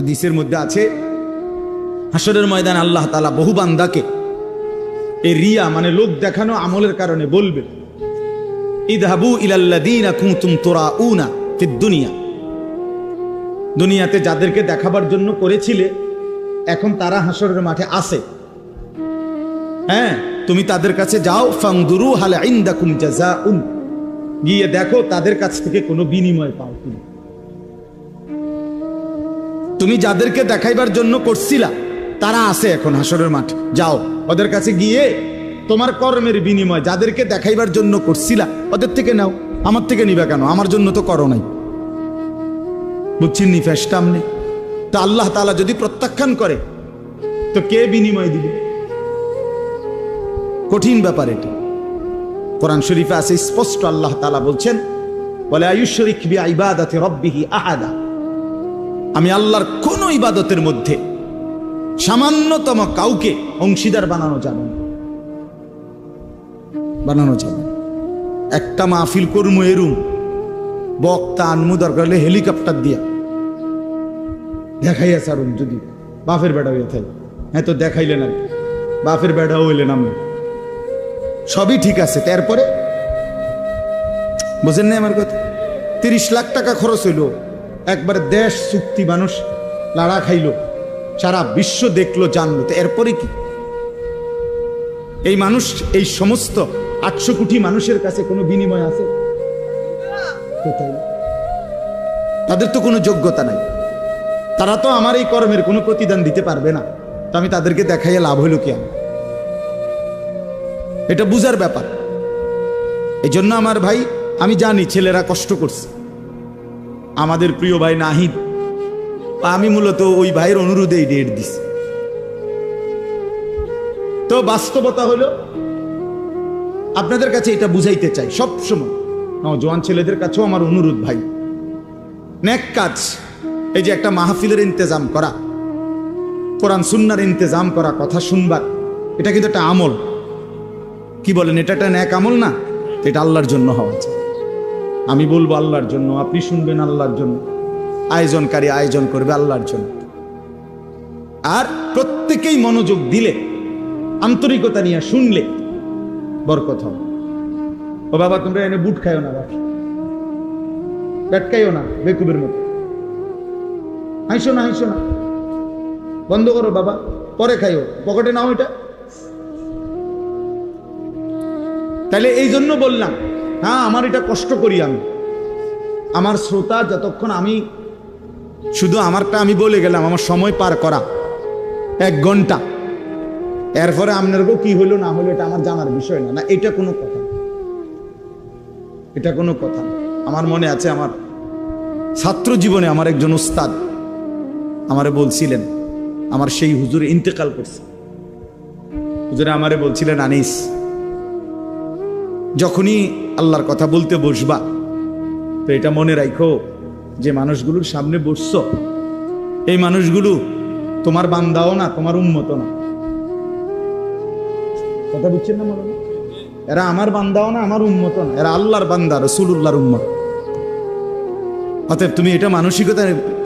হাদিসের মধ্যে আছে, হাসরের ময়দানে আল্লাহ তাআলা বহু বান্দাকে এই রিয়া মানে লোক দেখানো আমলের কারণে বলবে, ইযহাবু ইলাল্লাযীনা কুনতুম তুরাউনা ফিদ দুনিয়া, দুনিয়াতে যাদেরকে দেখাবার জন্য করেছিলে এখন তারা হাসরের মাঠে আছে, হ্যাঁ তুমি তাদের কাছে যাও, ফানদুরু হাল ইনদাকুম জাযাউন, গিয়ে দেখো তাদের কাছ থেকে কোনো বিনিময় পাও কিনা। তুমি যাদেরকে দেখাইবার জন্য করছিলা তারা আছে এখন হাসরের মাঠে, যাও ওদের কাছে গিয়ে তোমার কর্মের বিনিময় যাদেরকে দেখাইবার জন্য করছিলা ওদের থেকে নাও, আমার থেকে নিবা কেন? আমার জন্য তো করো নাই। বুঝছেন নি ফেসটাম নেই তো আল্লাহ তাআলা যদি প্রত্যাখ্যান করে তো কে বিনিময় দিবে? কঠিন ব্যাপার এটা। কোরআন শরীফে আছে স্পষ্ট, আল্লাহ তাআলা বলছেন, ওয়ালা ইউশরিক বিইবাদাতি রাব্বিহি আহাদা, আমি আল্লাহর কোন ইবাদতের মধ্যে সামান্যতম কাউকে অংশীদার বানানো যাবে না, বানানো যাবে। একটা মাহফিল করমু এরুম বক্তা আনমু, দরকার হলে হেলিকপ্টার দিয়া দেখাইয়া সারুন, যদি বাপের বেড়া হইয়া থাকে, হ্যাঁ তো দেখাইলেন আর বাপের বেড়াও হইলেন আমরা, সবই ঠিক আছে। তারপরে বুঝেন না আমার কথা, 30 লাখ টাকা খরচ হইল, একবারে দেশ চুক্তি, মানুষ লাড়া খাইলো, সারা বিশ্ব দেখলো জানলো, তো এরপরে কি? এই মানুষ, এই সমস্ত 800 কোটি মানুষের কাছে কোনো বিনিময় আছে? তাদের তো কোনো যোগ্যতা নাই, তারা তো আমার এই কর্মের কোনো প্রতিদান দিতে পারবে না, তো আমি তাদেরকে দেখাইয়া লাভ হইল কি? এটা বুঝার ব্যাপার। এই জন্য আমার ভাই, আমি জানি ছেলেরা কষ্ট করছে, আমাদের প্রিয় ভাই নাহিদ, আমি মূলত ওই ভাইয়ের অনুরোধেই ডেট দিছি। তো বাস্তবতা হলো, আপনাদের কাছে এটা বুঝাইতে চাই সবসময়, নওজোয়ান ছেলেদের কাছেও আমার অনুরোধ, ভাই নেক কাজ, এই যে একটা মাহফিলের ইন্তজাম করা, কোরআন সুন্নাহর ইন্তজাম করা, কথা শুনবার, এটা কিন্তু একটা আমল। কি বলেন, এটা একটা নেক আমল না? এটা আল্লাহর জন্য হওয়া চাই। আমি বলবো আল্লাহর জন্য, আপনি শুনবেন আল্লাহর জন্য, আয়োজনকারী আয়োজন করবে আল্লাহর জন্য। আর প্রত্যেকেই মনোযোগ দিলে, আন্তরিকতা নিয়ে শুনলে বরকত হবে। ও বাবা, তোমরা এনে বুট খাইও না, বাবা পেটকাইও না বেকুবের মতো, হাসো না, হাসো না, বন্ধ করো বাবা, পরে খাইও, পকেটে নাও এটা। তাহলে এই জন্য বললাম, হ্যাঁ আমার এটা কষ্ট করি আমি, আমার শ্রোতা যতক্ষণ, আমি শুধু আমারটা আমি বলে গেলাম, আমার সময় পার করা 1 ঘন্টা, এরপরে আপনারও কি হলো না হলো এটা আমার জানার বিষয় না, না এটা কোনো কথা, এটা কোনো কথা। আমার মনে আছে, আমার ছাত্র জীবনে আমার একজন উস্তাদ আমারে বলছিলেন, আমার সেই হুজুর ইন্তেকাল করছে, হুজুরে আমারে বলছিলেন, আনিস যখনই আল্লাহর কথা বলতে বসবা তো এটা মনে রাখো যে মানুষগুলোর সামনে বসছো, এই মানুষগুলো তোমার বান্দাও না, তোমার উম্মত না। কথা বুঝছেন না? মনে এরা আমার বান্দাও না, আমার উম্মত না, এরা আল্লাহর বান্দা, রাসূলুল্লাহর উম্মত। অতএব তুমি এটা মানসিকতা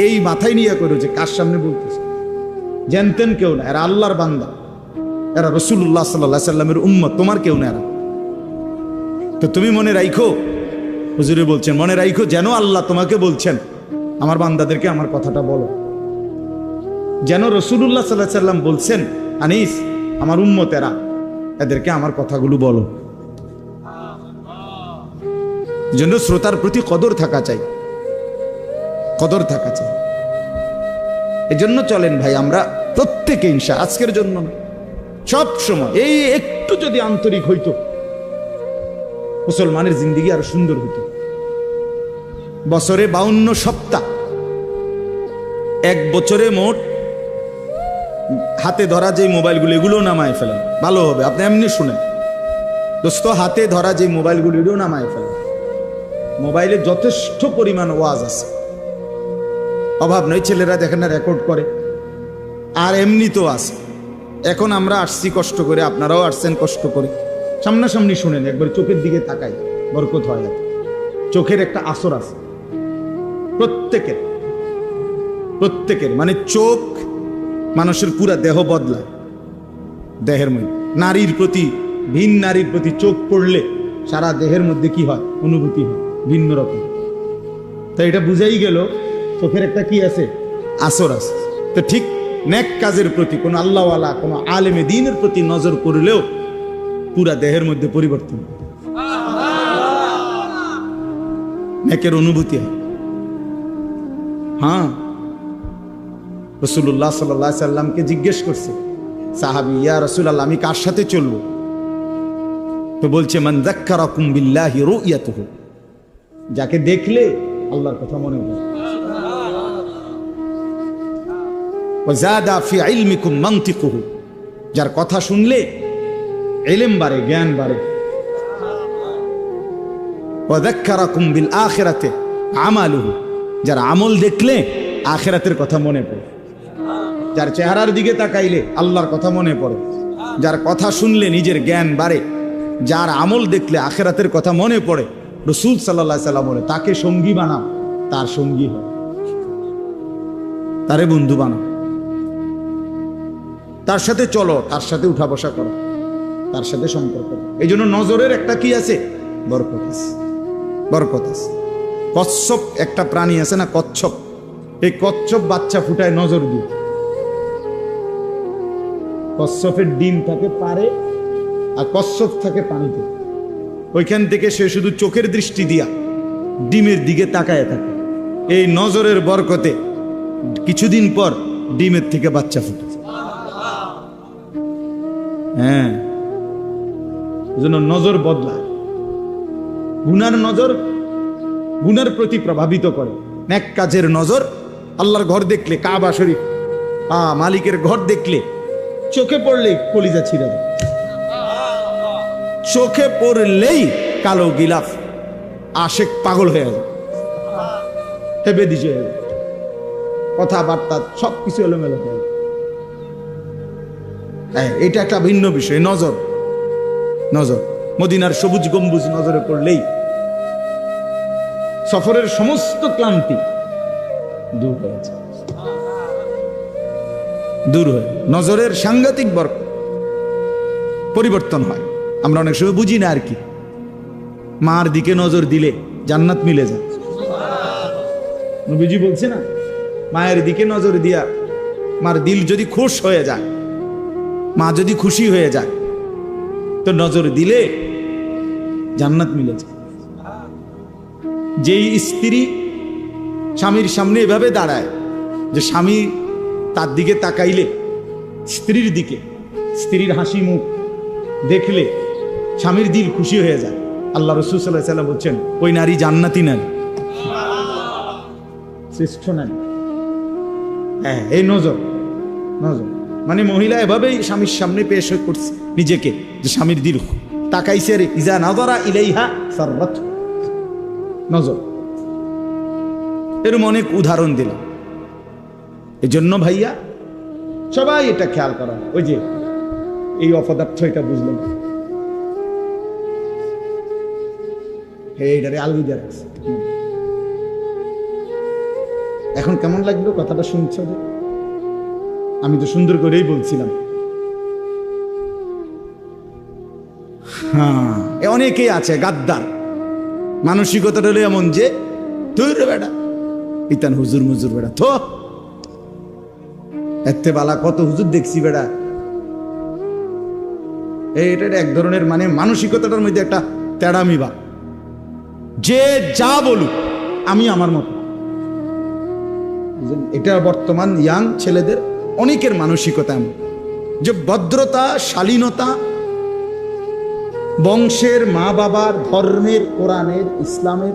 এই মাথায় নিয়ে করো যে কার সামনে বলতেছ, জানতেন কেউ না, এরা আল্লাহর বান্দা, এরা রাসূলুল্লাহ সাল্লাল্লাহু আলাইহি সাল্লামের উম্মত, তোমার কেউ না এরা। তো তুমি মনে রাখো, হুজুরে বলছেন মনে রাখো, যেন আল্লাহ তোমাকে বলছেন আমার বান্দাদেরকে আমার কথাটা বলো, যেন রাসূলুল্লাহ সাল্লাল্লাহু আলাইহি সাল্লাম বলছেন, আনিস আমার উম্মত এরা, এদেরকে আমার কথাগুলো বলো। যেন শ্রোতার প্রতি কদর থাকা চাই, কদর থাকা চাই। এই জন্য চলেন ভাই, আমরা প্রত্যেকে ইনশা, আজকের জন্য সব সময় এই একটু যদি আন্তরিক হইতো, মুসলমানের জিন্দেগি আরো সুন্দর হতো। বছরে 52 সপ্তাহ, 1 বছরে মোট হাতে ধরা যে মোবাইলগুলো, এগুলো নামায় ফেলেন, ভালো হবে। আপনি এমনি শুনেন দোস্ত, হাতে ধরা যে মোবাইলগুলো, এগুলো নামায় ফেলেন। মোবাইলে যথেষ্ট পরিমাণ ওয়াজ আছে, অভাব নয়। ছেলেরা দেখেন না রেকর্ড করে, আর এমনি তো আছে। এখন আমরা আসছি কষ্ট করে, আপনারাও আসছেন কষ্ট করে, সামনাসামনি শুনেন, একবার চোখের দিকে তাকাই, বরকত হয়। চোখের একটা আসর আছে প্রত্যেকের। প্রত্যেকের, মানে চোখ মানুষের পুরা দেহ বদলায়। দেহের মধ্যে নারীর প্রতি, ভিন নারীর প্রতি চোখ পড়লে সারা দেহের মধ্যে কি হয়, অনুভূতি হয় ভিন্ন রকম। তাই এটা বুঝাই গেল চোখের একটা কি আছে, আসর আছে। তো ঠিক নেক কাজের প্রতি কোন আল্লাহওয়ালা, কোন আলেমে দ্বীনের প্রতি নজর করলেও পুরা দেহের মধ্যে পরিবর্তন, নেকের অনুভূতি হয়। হ্যাঁ, রাসূলুল্লাহ সাল্লাল্লাহু আলাইহি সাল্লামকে জিজ্ঞেস করছে সাহাবী, ইয়া রাসূলুল্লাহ, আমি কার সাথে চলবো? তো বলছে, মান যাক্কারাকুম বিল্লাহি রুয়াতুহু, যাকে দেখলে আল্লাহর কথা মনে পড়ে। ওয়া যাদা ফি ইলমিকুম মানতিকুহু, যার কথা শুনলে ইলম বাড়ে, জ্ঞান বাড়ে। ওয়া যাক্কারাকুম বিল আখিরাতি আমালুহু, যার আমল দেখলে আখিরাতের কথা মনে পড়ে। যার চেহারার দিকে তাকাইলে আল্লাহর কথা মনে পড়ে, যার কথা শুনলে নিজের জ্ঞান বাড়ে, যার আমল দেখলে আখিরাতের কথা মনে পড়ে। রাসূল সাল্লাল্লাহু আলাইহি সাল্লাম বলে, তাকে সঙ্গী বানাও, তার সঙ্গী হয়, তারে বন্ধু বানাও, তার সাথে চলো, তার সাথে উঠা বসা করো, তার সাথে সম্পর্ক। এই জন্য নজরের একটা কি আছে, বরকত আছে, বরকত আছে। কচ্ছপ একটা প্রাণী আছে না, কচ্ছপ, এই কচ্ছপ বাচ্চা ফুটায় নজর দিয়ে। কচ্ছপের ডিম থাকে পারে, আর কচ্ছপ থাকে পানিতে। ওইখান থেকে সে শুধু চোখের দৃষ্টি দিয়া ডিমের দিকে তাকায় থাকে। এই নজরের বরকতে কিছুদিন পর ডিমের থেকে বাচ্চা ফুটে। হ্যাঁ, এজন্য নজর বদলায়। গুনার নজর গুনার প্রতি প্রভাবিত করে, নেক কাজের নজর। আল্লাহর ঘর দেখলে, কাবা শরীফ, মালিকের ঘর দেখলে চোখে পড়লেই কলিজা ছিঁড়ে যায়, চোখে পড়লেই কালো গিলাফ আশেক পাগল হয়ে যায়, হেবে দিছে, কথাবার্তা সবকিছু এলোমেলো হয়ে যায়। এটা একটা ভিন্ন বিষয়, নজর। নজর, মদিনার সবুজ গম্বুজ নজরে পড়লেই সফরের সমস্ত ক্লান্তি দূর হয়েছে, দূর হয়ে নজরের সাংঘাতিক বরকত, পরিবর্তন হয়। আমরা অনেক সময় বুঝি না আর কি, মার দিকে নজর দিলে জান্নাত মিলে যায়। নবীজি বলছে না, মায়ের দিকে নজর দিয়া মার দিল যদি খুশ হয়ে যায়, মা যদি খুশি হয়ে যায়, তো নজর দিলে জান্নাত মিলে যায়। যেই স্ত্রী স্বামীর সামনে এভাবে দাঁড়ায় যে স্বামী তার দিকে তাকাইলে, স্ত্রীর দিকে, স্ত্রীর হাসি মুখ দেখলে স্বামীর দিল খুশি হয়ে যায়, আল্লাহ রাসূল সাল্লাল্লাহু আলাইহি ওয়াসাল্লাম বলছেন, ওই নারী জান্নাতি নারী, শ্রেষ্ঠ নারী। হ্যাঁ, এই নজর। নজর মানে মহিলা এভাবেই স্বামীর সামনে পেশ করছে নিজেকে, যে স্বামীর দিল তাকাইছে, রে ইজা নাযারা ইলাইহা সাররাত, নজর। এরকম অনেক উদাহরণ দিলাম। এই জন্য ভাইয়া সবাই এটা খেয়াল করা। ওই যে এই অপদার্থ, এটা বুঝলাম, এইটারে আলবিদা রাখছে। এখন কেমন লাগলো কথাটা শুনছো? আমি তো সুন্দর করেই বলছিলাম। হ্যাঁ, অনেকেই আছে গাদ্দার, মানসিকতাটা হলো এমন যে তুই রে বেটা, ইতান হুজুর মুজুর বেটা, থো এতে বালা কত হুজুর দেখছি বেটা। এটা এক ধরনের মানে মানসিকতাটার মধ্যে একটা তেড়ামি বা, যে যা বলুক আমি আমার মতো। এটা বর্তমান ইয়াং ছেলেদের অনেকের মানসিকতা এমন, যে ভদ্রতা, শালীনতা, বংশের, মা বাবার, ধর্মের, কোরআনের, ইসলামের,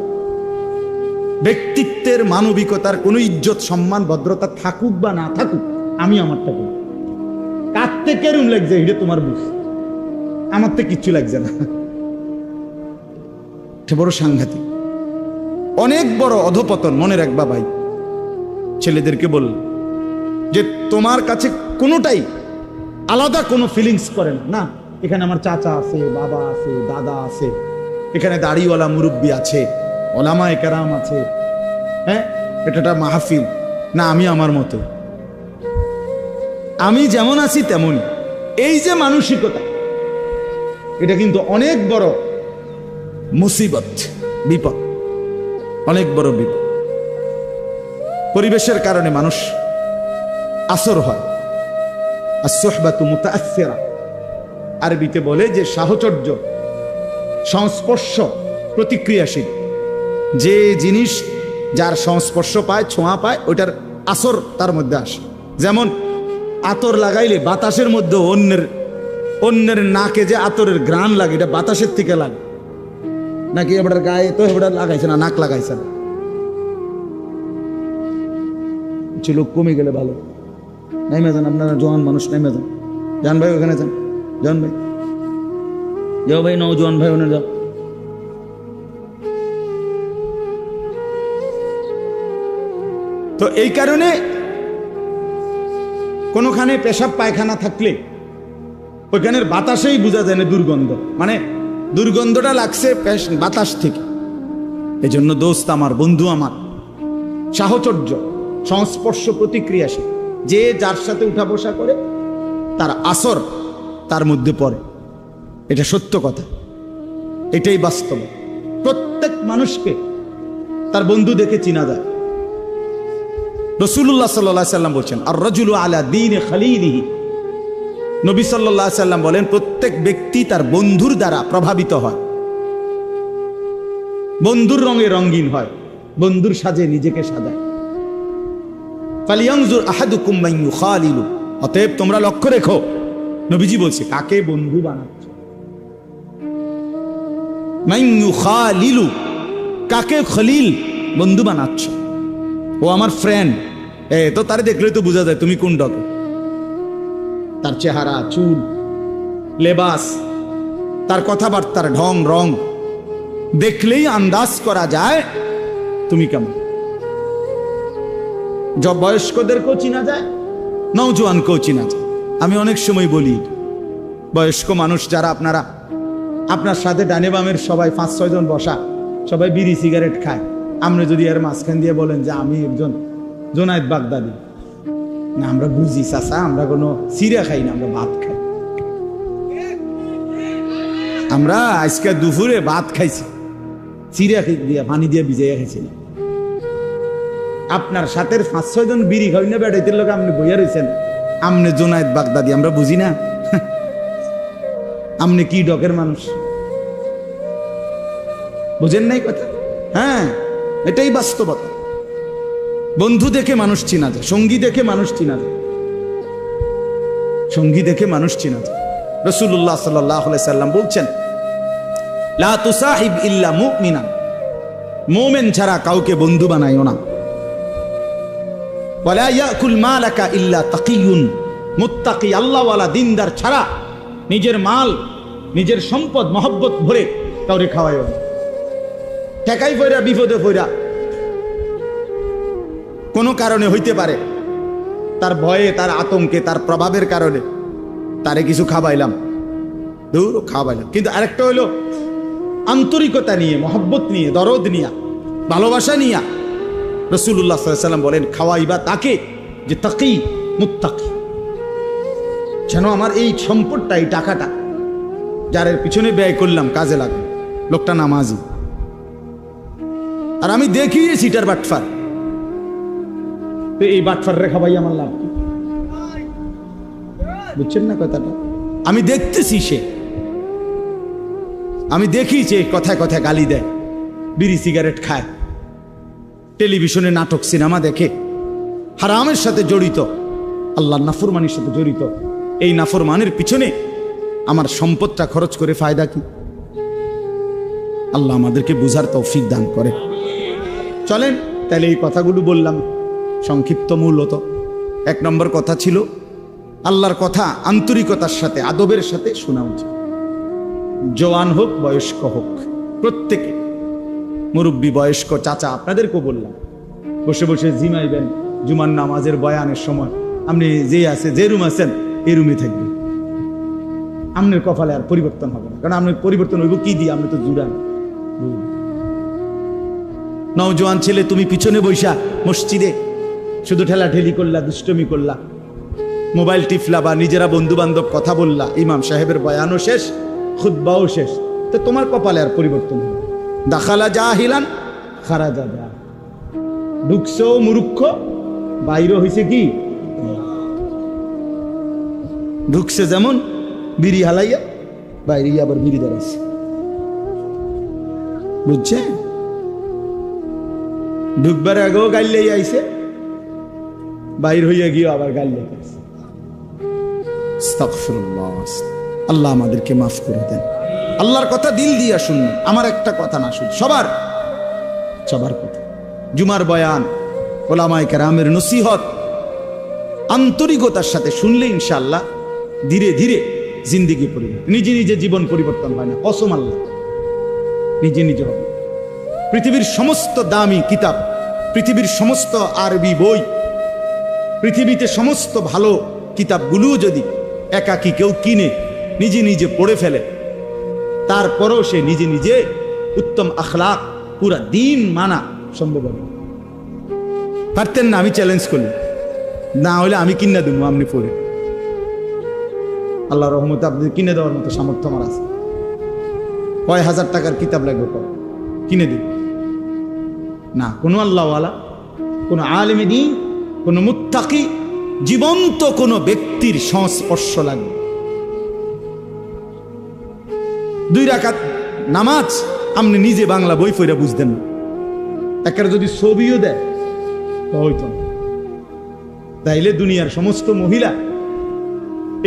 ব্যক্তিত্বের, মানবিকতার কোনো ইজ্জত, সম্মান, ভদ্রতা থাকুক বা না থাকুক, আমি আমারটা করি। কাঁদতে কেরম লাগছে এটা তোমার বুঝ, আমার তো কিচ্ছু লাগছে না। বড় সাংঘাতিক, অনেক বড় অধপতন। মনে রাখবা ভাই, ছেলেদেরকে বল যে তোমার কাছে কোনোটাই আলাদা কোনো ফিলিংস করে না। এখানে আমার চাচা আছে, বাবা আছে, দাদা আছে, এখানে দাড়িওয়ালা মুরব্বী আছে, ওলামায়ে কেরাম আছে, হ্যাঁ, এটা মাহফিল, না আমি আমার মতো, আমি যেমন আছি তেমনই। এই যে মানসিকতা, এটা কিন্তু অনেক বড় মুসিবত, বিপদ, অনেক বড় বিপদ। পরিবেশের কারণে মানুষ আসর হয়। as-suhbatu muta'aththira, আরবিতে বলে যে সাহচর্য, সংস্পর্শ প্রতিক্রিয়াশীল। যে জিনিস যার সংস্পর্শ পায়, ছোঁয়া পায়, ওইটার আসর তার মধ্যে আসে। যেমন আতর লাগাইলে বাতাসের মধ্যে অন্যের নাকে যে আতরের ঘ্রাণ লাগে, এটা বাতাসের থেকে লাগে, নাকি এবার গায়ে তো এবার লাগাইছে না, নাক লাগাইছে না। কিছু লোক কমে গেলে ভালো, নেমে যান, আপনারা জওয়ান মানুষ নেমে যান, জান ভাই ওখানে যান, জান ভাই যাও, ভাই নওজোয়ান ভাই ওখানে যাও। তো এই কারণে কোনোখানে পেশাব পায়খানা থাকলে ওইখানের বাতাসেই বোঝা যায় না দুর্গন্ধ, মানে দুর্গন্ধটা লাগছে বাতাস থেকে। এই জন্য দোস্ত আমার, বন্ধু আমার, সাহচর্য, সংস্পর্শ প্রতিক্রিয়াশীল। যে যার সাথে উঠা বসা করে তার আসর তার মধ্যে পড়ে, এটা সত্য কথা, এটাই বাস্তব। প্রত্যেক মানুষকে তার বন্ধু দেখে চিনা যায়। রাসূলুল্লাহ সাল্লাল্লাহু আলাইহি সাল্লাম বলেন, আর রাজুলু আলা দীনি খালিলিহি। নবী সাল্লাল্লাহু আলাইহি সাল্লাম বলেন, প্রত্যেক ব্যক্তি তার বন্ধুর দ্বারা প্রভাবিত হয়, বন্ধুর রঙে রঙিন হয়, বন্ধুর সাজে নিজেকে সাজায়। ফালিয়ানজুর আহাদুকুম মান ইউখালিলু, অতএব তোমরা লক্ষ্য রেখো, নবীজি বলছে, কাকে বন্ধু বানাচ্ছ। মান ইউখালিলু, কাকে খলিল বন্ধু বানাচ্ছ। ও আমার ফ্রেন্ড, তো তারে দেখলে তো বোঝা যায় তুমি কোন ডকে। তার চেহারা, চুল, লেবাস, তার কথাবার্তার ঢং রং দেখলেই আন্দাজ করা যায় তুমি কেমন। বয়স্কদেরকেও চিনা যায়, নওজোয়ানকেও চিনা যায়। আমি অনেক সময় বলি, বয়স্ক মানুষ যারা আপনারা, আপনার সাথে ডানে বামের সবাই 5-6 জন বসা, সবাই বিড়ি সিগারেট খায়, আপনি যদি এর মাঝখান দিয়ে বলেন যে আমি একজন জোনায়েদ বাগদাদি, না আমরা বুঝি চাচা, আমরা কোনো সিরা খাই না, আমরা ভাত খাই। আমরা আজকে দুপুরে ভাত খাইছি, সিরা দিয়ে পানি দিয়ে ভিজাইয়া খাইছি না। আপনার সাথে 5-6 জন বিড়ি খাই না, বেড়াইতে লোক আপনি বইয়া রয়েছেন, আপনি জোনায়েদ বাগদাদি, আমরা বুঝি না। আপনি কি ডকের মানুষ, বুঝেন নাই কথা? হ্যাঁ, এটাই বাস্তবতা। বন্ধু দেখে মানুষ চিনা যায়, সঙ্গী দেখে মানুষ চিনা যায়, সঙ্গী দেখে মানুষ চিনা যায়। রাসূলুল্লাহ সাল্লাল্লাহু আলাইহি সাল্লাম বলছেন, লা তুসাহিব ইল্লা মুমিনান, মুমিন ছাড়া কাউকে বন্ধু বানাইও না। ওয়ালা ইয়াকুল মালাকা ইল্লা তাকিয়ুন, মুত্তাকি আল্লাহওয়ালা দিনদার ছাড়া নিজের মাল, নিজের সম্পদ মহব্বত ভরে কাউরে খাওয়াইও না। ঠেকাই পয়রা, বিপদে পয়রা, কোনো কারণে হইতে পারে, তার ভয়ে, তার আতঙ্কে, তার প্রভাবের কারণে তারে কিছু খাওয়াইলাম, দূর খাওয়াইলাম। কিন্তু আরেকটা হইল আন্তরিকতা নিয়ে, মহব্বত নিয়ে, দরদ নিয়া, ভালোবাসা নিয়া। রাসূলুল্লাহ সাল্লাল্লাহু আলাইহি সাল্লাম বলেন, খাওয়াইবা তাকে যে তাকি মুত্তাকি, যেন আমার এই সম্পদটা, এই টাকাটা যার পিছনে ব্যয় করলাম কাজে লাগবে, লোকটা নামাজি। আর আমি দেখি সিটার বাটফার, তো এই বাটফার রেখা ভাই আমার লাভ কি? বুঝছেন না কথাটা? আমি দেখতেছি, আমি দেখি যে কথায় কথায় গালি দেয়, বিড়ি সিগারেট খায়, টেলিভিশনে নাটক সিনেমা দেখে, হারামের সাথে জড়িত, আল্লাহর নাফরমানির সাথে জড়িত। এই নাফরমানের পিছনে আমার সম্পদটা খরচ করে ফায়দা কি? আল্লাহ আমাদেরকে বুঝার তৌফিক দান করে। চলেন তাহলে এই কথাগুলো বললাম সংক্ষিপ্ত। মূলত 1 নম্বর কথা ছিল, আল্লাহর কথা আন্তরিকতার সাথে, আদবের সাথে শোনা উচিত। জওয়ান হোক, বয়স্ক হোক, প্রত্যেকে, মুরব্বী, বয়স্ক, চাচা, আপনাদেরকেও বললাম, বসে বসে জিমাইবেন জুমার নামাজের বয়ানের সময়, আপনি যে আছে, যে রুম আছেন এই রুমে থাকবেন। আপনার কপালে আর পরিবর্তন হবে না, কারণ আপনার পরিবর্তন হইব কি দিয়ে? আপনি তো জুড়ান। নওজোয়ান ছেলে, তুমি পিছনে বৈশা মসজিদে শুধু ঠেলাঠেলি করলা, দুষ্টমি করলা, মোবাইল টিফলা, বা নিজেরা বন্ধু বান্ধব কথা বললা, ইমাম সাহেবের বয়ানও শেষ, খুতবাও শেষ, তো তোমার কপালে আর পরিবর্তন হবে। দাখালা জাহিলান খারাজা যা, ঢুকছো মূর্খ, বাইরে হইছে কি, ঢুকছে যেমন বিড়ি হালাইয়া, বাইরে আবার বিড়ি দাঁড়াইছে। বুঝছে? ঢুকবার আগেও গাইলেই আইছে, বাইর হইয়া গিয়ে আবার গাইলে গেছে। আস্তাগফিরুল্লাহ। আল্লাহ আমাদেরকে মাফ করে দেন। আল্লাহর কথা দিল দিয়া শুনুন, আমার একটা কথা না, শুন সবার সবার কথা। জুমার বয়ান, ওলামায়ে কেরামের নসিহত আন্তরিকতার সাথে শুনলে ইনশাআল্লাহ ধীরে ধীরে জিন্দেগি পরিবর্তন। নিজে নিজে জীবন পরিবর্তন হয় না, কসম আল্লাহ, নিজে নিজে হবে। পৃথিবীর সমস্ত দামি কিতাব, পৃথিবীর সমস্ত আরবি বই, পৃথিবীতে সমস্ত ভালো কিতাবগুলোও যদি একাকী কেউ কিনে নিজে নিজে পড়ে ফেলে, তারপরেও সে নিজে নিজে উত্তম আখলাক, পুরা দিন মানা সম্ভব হবে। পারতেন না? আমি চ্যালেঞ্জ করলাম, না হলে আমি কিনে দেবো, আপনি পড়ে। আল্লাহ রহমতে আপনি কিনে দেওয়ার মতো সামর্থ্য আমার আছে। কয় হাজার টাকার কিতাব লাগবে, কিনে দিন না। কোনো আল্লাহওয়ালা, কোনো আলেমে দ্বীন, কোনো মুত্তাকি, জীবন্ত কোনো ব্যক্তির সংস্পর্শ লাগবে। 2 রাকাত নামাজ আপনি নিজে বাংলা বই পড়ে বুঝতেন না, একটা যদি ছবিও দেয় হইতো না। তাইলে দুনিয়ার সমস্ত মহিলা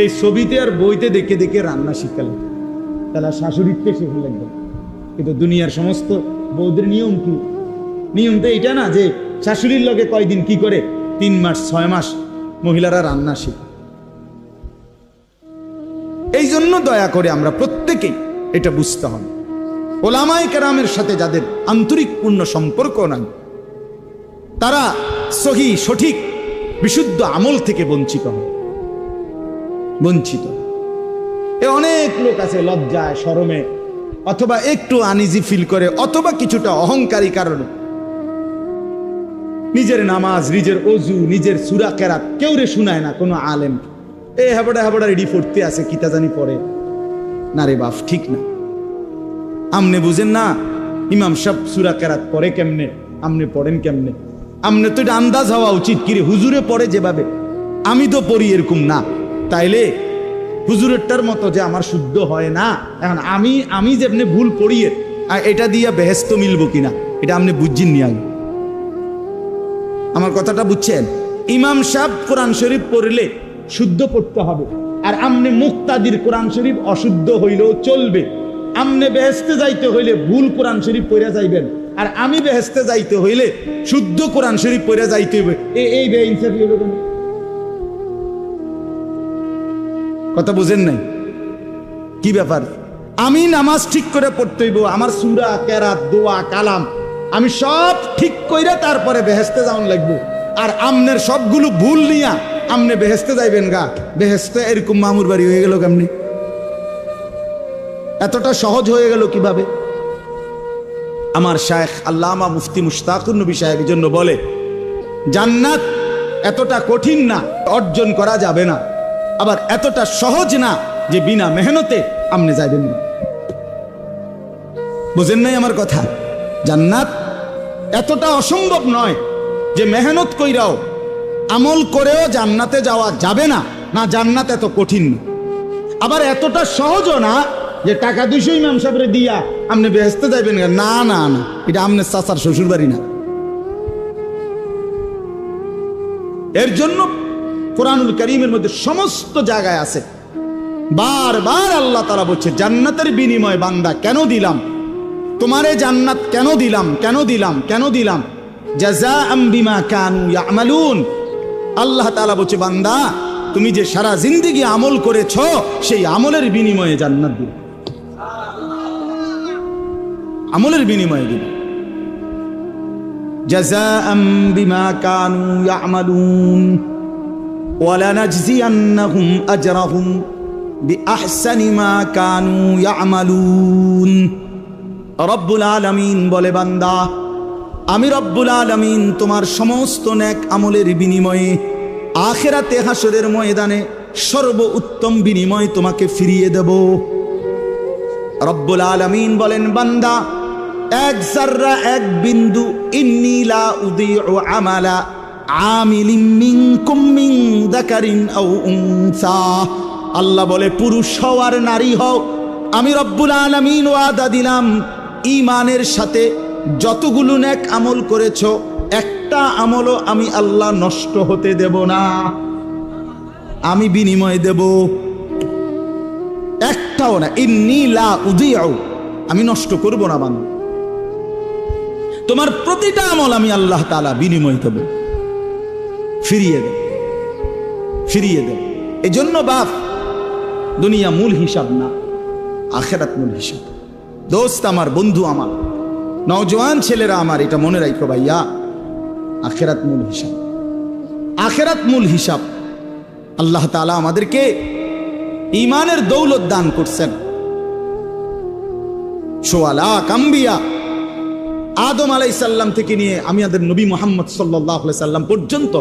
এই ছবিতে আর বইতে দেখে দেখে রান্না শিখালেন, তাহলে শাশুড়িকে শিখে লাগবে। কিন্তু দুনিয়ার সমস্ত বৌদের নিয়ম কি? নিয়ম তো এইটা না যে শাশুড়ির লগে কয়দিন কি করে, 3 মাস 6 মাস মহিলারা রান্না শিখে। এই জন্য দয়া করে আমরা প্রত্যেকেই এটা বুঝতে হবে, ওলামায়ে কেরামের সাথে যাদের আন্তরিক পূর্ণ সম্পর্ক নাই, তারা সহি সঠিক বিশুদ্ধ আমল থেকে বঞ্চিত হয়, বঞ্চিত। অনেক লোক আছে লজ্জায়, শরমে, অথবা একটু আনইজি ফিল করে, অথবা কিছুটা অহংকারী কারণে নিজের নামাজ, নিজের ওযু, নিজের সূরা কেরাত কেউ রে শুনায় না কোনো আলেম। হাবড়া হাবড়া রেডি পড়তে আছে, কিতা জানি পড়ে না। রে বাপ, ঠিক না। আমনে বুঝেন না ইমাম সাহেব সূরা কেরাত পড়ে কেমনে, আমনে পড়েন কেমনে? আমনে তো এটা আন্দাজ হওয়া উচিত, কিরে হুজুরে পড়ে যেভাবে আমি তো পড়ি এরকম না, তাইলে হুজুরেরটার মতো যে আমার শুদ্ধ হয় না। এখন আমি যেমনি ভুল পড়িয়ে এটা দিয়া বেহেস্ত মিলবো কিনা, এটা আপনি বুঝছেন নি? আগে আমার কথাটা বুঝছেন? ইমাম সাহেব কোরআন শরীফ পড়লে শুদ্ধ পড়তে হবে, আর আমনে মুক্তাদির কোরআন শরীফ অশুদ্ধ হইলেও চলবে। আমনে বেহেস্তে যাইতে হইলে ভুল কোরআন শরীফ পড়ে যাইবেন, আর আমি বেহেস্তে যাইতে হইলে শুদ্ধ কোরআন শরীফ পড়ে যাইতে হইবে। এই বেইনসাফি হলো কেন? কথা বুঝেন নাই? কি ব্যাপার? আমি নামাজ ঠিক করে পড়তে হইব, আমার সূরা কেরাত দোয়া কালাম আমি সব ঠিক কইরা তারপরে বেহেস্তে যাওয়ান লাগবো। আর আমনের সবগুলো ভুল নিয়া আমনে বেহেস্তে যাইবেন গা, বেহেস্তে এরকম মামুর বাড়ি হয়ে গেল কেমনি? এতটা সহজ হয়ে গেল কিভাবে? আমার শায়েখ আল্লামা মুফতি মুশতাকুর নবী সাহেব এই জন্য বলে, জান্নাত এতটা কঠিন না, অর্জন করা যাবে না, আবার এতটা সহজ না যে বিনা মেহনতে আমনে যাইবেন না। বুঝেন নাই আমার কথা? জান্নাত এতটা অসম্ভব নয় যে মেহনত কইরাও আমল করেও জান্নাতে যাওয়া যাবে না, না জান্নাত এত কঠিন না। আবার এতটা সহজও না যে টাকা 200 ইমাম সাহেবরে দিয়া আপনি বেহেস্তে যাইবেন, না না না, এটা আমনের চাচার শ্বশুর বাড়ি না। এর জন্য কোরআনুল কারীমের মধ্যে সমস্ত জায়গায় আছে, বারবার আল্লাহ তাআলা বলছে জান্নাতের বিনিময় বান্দা কেন দিলাম তোমারে, জান্নাত কেন দিলাম, কেন দিলাম, কেন দিলাম, জাযাআম বিমা কানু ইয়ামালুন। আল্লাহ তাআলা বলছে বান্দা তুমি যে সারা জিন্দেগি আমল করেছ সেই আমলের বিনিময়ে জান্নাত দিলাম, আমলের বিনিময়ে দিলাম। জাযাআম বিমা কানু ইয়ামালুন ওয়ালানাজজিয়ান্নাহুম আজরাহুম বিআহসানি মা কানু ইয়ামালুন। রব্বুল আলামিন বলে বান্দা আমি রব্বুল আলামিন তোমার সমস্ত নেক আমলের বিনিময়ে আখিরাতে হাসরের ময়দানে সর্ব উত্তম বিনিময় তোমাকে ফিরিয়ে দেব। রব্বুল আলামিন বলেন, বান্দা এক জাররা এক বিন্দু, ইন্নী লা উযীউ আমালা আমিলিন মিনকুম মিন যাকারিন আও উনসা। আল্লাহ বলে, পুরুষ হও আর নারী হও, আমি রব্বুল আলামিন ওয়াদা দিলাম ঈমানের সাথে যতগুলো নেক আমল করেছো একটা আমলও আমি আল্লাহ নষ্ট হতে দেব না, আমি বিনিময় দেব, একটাও না। ইন্নী লা উযীউ, আমি নষ্ট করব না বান্দা, তোমার প্রতিটা আমল আমি আল্লাহ তাআলা বিনিময় দেব, ফিরিয়ে দেব, ফিরিয়ে দেব। এজন্য বাপ, দুনিয়া মূল হিসাব না, আখিরাত মূল হিসাব। দোস্ত আমার, বন্ধু আমার, নওজোয়ান ছেলেরা আমার, এটা মনে রাখো ভাইয়া, আখিরাত মূল হিসাব, আখিরাত মূল হিসাব। আল্লাহ তাআলা আমাদেরকে ঈমানের দৌলত দান করছেন। সোয়া লাখ আম্বিয়া, আদম আলাইহিস সালাম থেকে নিয়ে আমাদের নবী মুহাম্মদ সাল্লাল্লাহু আলাইহি সাল্লাম পর্যন্ত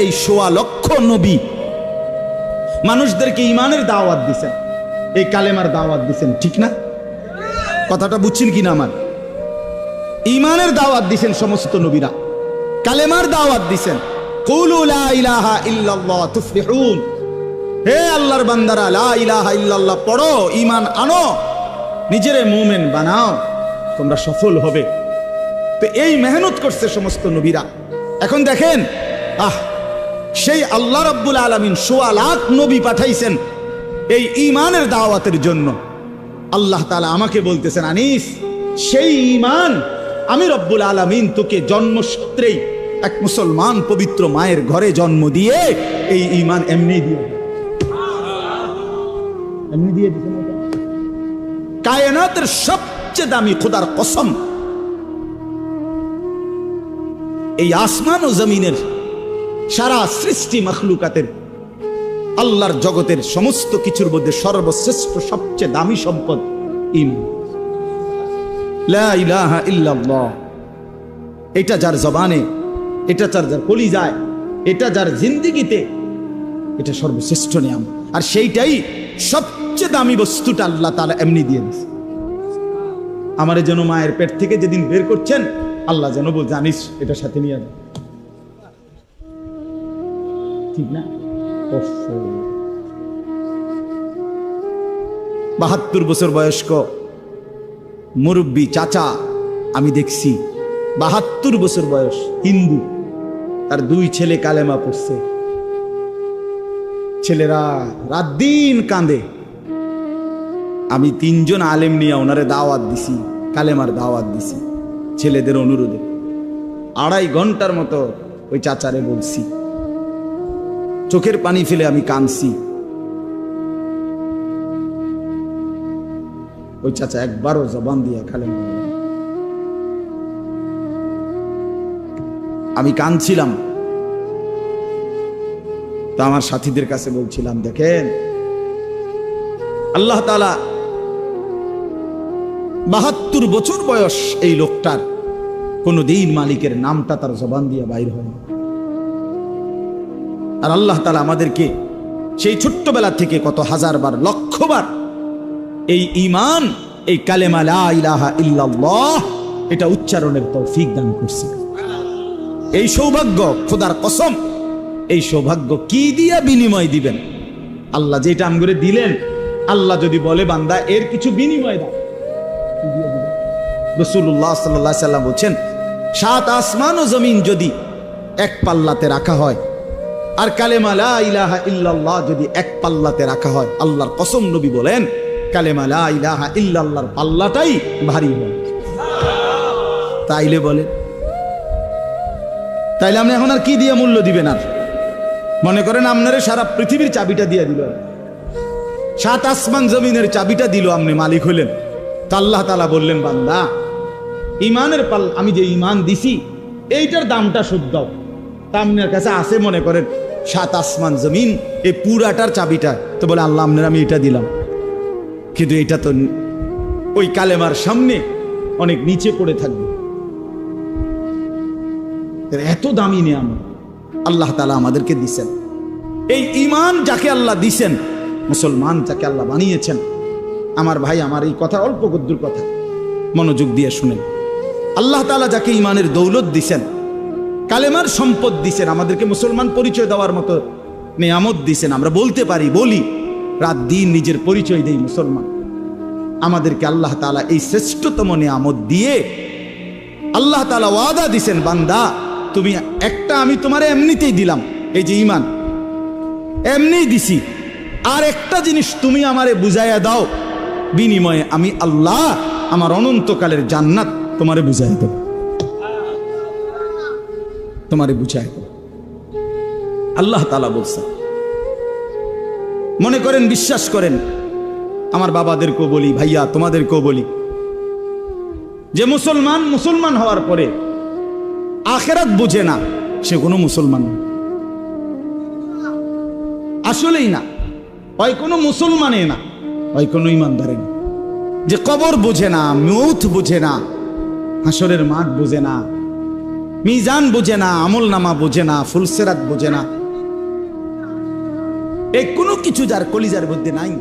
এই সোয়া লক্ষ নবী মানুষদেরকে ঈমানের দাওয়াত দিয়েছেন, এই কালেমার দাওয়াত দিয়েছেন, ঠিক না? কথাটা বুঝছেন কিনা আমার? ঈমানের দাওয়াত দিয়েছেন সমস্ত নবীরা, কালেমার দাওয়াত দিয়েছেন। কুলু লা ইলাহা ইল্লাল্লাহ তুফলিহুন, হে আল্লাহর বান্দারা লা ইলাহা ইল্লাল্লাহ পড়ো, ঈমান আনো, নিজেরে মুমিন বানাও, তোমরা সফল হবে। তো এই মেহনত করছে সমস্ত নবীরা। এখন দেখেন, সেই আল্লাহ রাব্বুল আলামিন সোয়া লাখ নবী পাঠাইছেন এই ঈমানের দাওয়াতের জন্য। আল্লাহ তাআলা আমাকে বলতেছেন, আনিস, সেই ঈমান আমি রব্বুল আলামিন তোকে জন্মসূত্রেই এক মুসলমান পবিত্র মায়ের ঘরে জন্ম দিয়ে এই ঈমান এমনি দিয়ে দিয়েছেন। কায়নাতের সবচেয়ে দামি খোদার কসম, এই আসমান ও জমিনের সারা সৃষ্টি মখলুকাতের আল্লাহর জগতের সমস্ত কিছুর মধ্যে সর্বশ্রেষ্ঠ সবচেয়ে দামি সম্পদ ঈমান, লা ইলাহা ইল্লাল্লাহ। এটা যার জবানে, এটা যার কলিজায়, এটা যার জিন্দেগিতে, এটা সর্বশ্রেষ্ঠ নিয়ামত। আর সেইটাই সবচেয়ে দামি বস্তুটা আল্লাহ তাআলা এমনি দিয়ে দিয়েছে। আমারে যেন মায়ের পেট থেকে যেদিন বের করছেন, আল্লাহ যেন বল, জানিস এটা সাথে নিয়ে যাবে, ঠিক না? ৭২ বছর বয়স্ক মুরব্বী চাচা আমি দেখছি, ৭২ বছর বয়স, হিন্দু, তার 2 ছেলে কালেমা পড়ছে। ছেলেরা রাত দিন কাঁদে। আমি 3 জন আলেম নিয়ে ওনারে দাওয়াত দিছি, কালেমার দাওয়াত দিছি ছেলেদের অনুরোধে। 2.5 ঘন্টার মতো ওই চাচারে বলছি, চোখের পানি ফেলে আমি কাঁদছি। ওই চাচা একবারও জবান দিয়া কালেমা, আমি কাঁদছিলাম। তা আমার সাথীদের কাছে বলছিলাম, দেখেন আল্লাহ তাআলা ৭২ বছর বয়স এই লোকটার, কোনদিন মালিকের নামটা তার জবান দিয়ে বাইর হয় না। আর আল্লাহ তাআলা আমাদেরকে সেই ছোট্টবেলা থেকে কত হাজারবার, লক্ষবার এই ঈমান, এই কালেমা লা ইলাহা ইল্লাল্লাহ, এটা উচ্চারণের তৌফিক দান করছে। এই সৌভাগ্য, খোদার কসম, এই সৌভাগ্য কি দিয়া বিনিময় দিবেন? আল্লাহ যেটা আমগরে দিলেন, আল্লাহ যদি বলে বান্দা এর কিছু বিনিময় দাও, রাসূলুল্লাহ সাল্লাল্লাহু আলাইহি সাল্লাম বলেন, 7 আসমান ও জমিন যদি এক পাল্লাতে রাখা হয়, আর কালেমা লা ইলাহা ইল্লাল্লাহ যদি এক পাল্লাতে রাখা হয়, আল্লাহর কসম নবী বলেন কালেমা লা ইলাহা ইল্লাল্লাহর পাল্লাটাই ভারী হয়। তাইলে বলেন, তাইলে আপনি এখন আর কি দিয়ে মূল্য দিবেন? আর মনে করেন আপনারে সারা পৃথিবীর চাবিটা দিয়ে দিল, 7 আসমান জমিনের চাবিটা দিল, আপনি মালিক হইলেন। তা আল্লাহ তাআলা বললেন, বান্দা ঈমানের পাল, আমি যে ঈমান দিছি এইটার দামটা শোধ দাও। তা আপনার কাছে আছে মনে করেন 7 আসমান জমিন, এই পুরাটার চাবিটা। তো বলে, আল্লাহ আপনার আমি এটা দিলাম, কিন্তু এটা তো ওই কালেমার সামনে অনেক নিচে পড়ে থাকবে, নিয়ামতের, এত দামি নিয়ামত আল্লাহ তাআলা আমাদেরকে দিছেন। এই ঈমান যাকে আল্লাহ দিছেন, মুসলমান যাকে আল্লাহ বানিয়েছেন, আমার ভাই, আমার এই কথা অল্প গদ্দুর কথা, মনোযোগ দিয়ে শুনেন। আল্লাহ তাআলা যাকে ঈমানের দৌলত দিছেন, কালেমার সম্পদ দিছেন, আমাদেরকে মুসলমান পরিচয় দেওয়ার মতো নিয়ামত দিছেন, আমরা বলতে পারি, বলি, রাত দিন নিজের পরিচয় দেই মুসলমান। আমাদেরকে আল্লাহ তাআলা এই শ্রেষ্ঠতম নিয়ামত দিয়ে আল্লাহ তাআলা ওয়াদা দিছেন, বান্দা তুমি একটা, আমি তোমারে এমনিতেই দিলাম, এই যে ঈমান এমনিই দিছি, আর একটা জিনিস তুমি আমারে বুঝাইয়া দাও, বিনিময়ে আমি আল্লাহ আমার অনন্তকালের জান্নাত তোমারে বুঝাই দেব, তোমারে বুঝাই দেব। আল্লাহ তাআলা বলছেন। মনে করেন, বিশ্বাস করেন, আমার বাবাদেরকেও বলি, ভাইয়া তোমাদেরকেও বলি, যে মুসলমান হওয়ার পরে আখিরাত বুঝে না, সে কোনো মুসলমান না, আসলেই না। হয় কোনো মুসলমানে না, হয় কোনো ইমানদারে না। যে কবর বুঝে না, মৌত বুঝে না, হাসরের মাঠ বুঝে না, মিজান বুঝে না, আমল নামা বুঝে না, ফুলসেরাত বুঝে না, এই কোনো কিছু যার কলিজার মধ্যে নাই,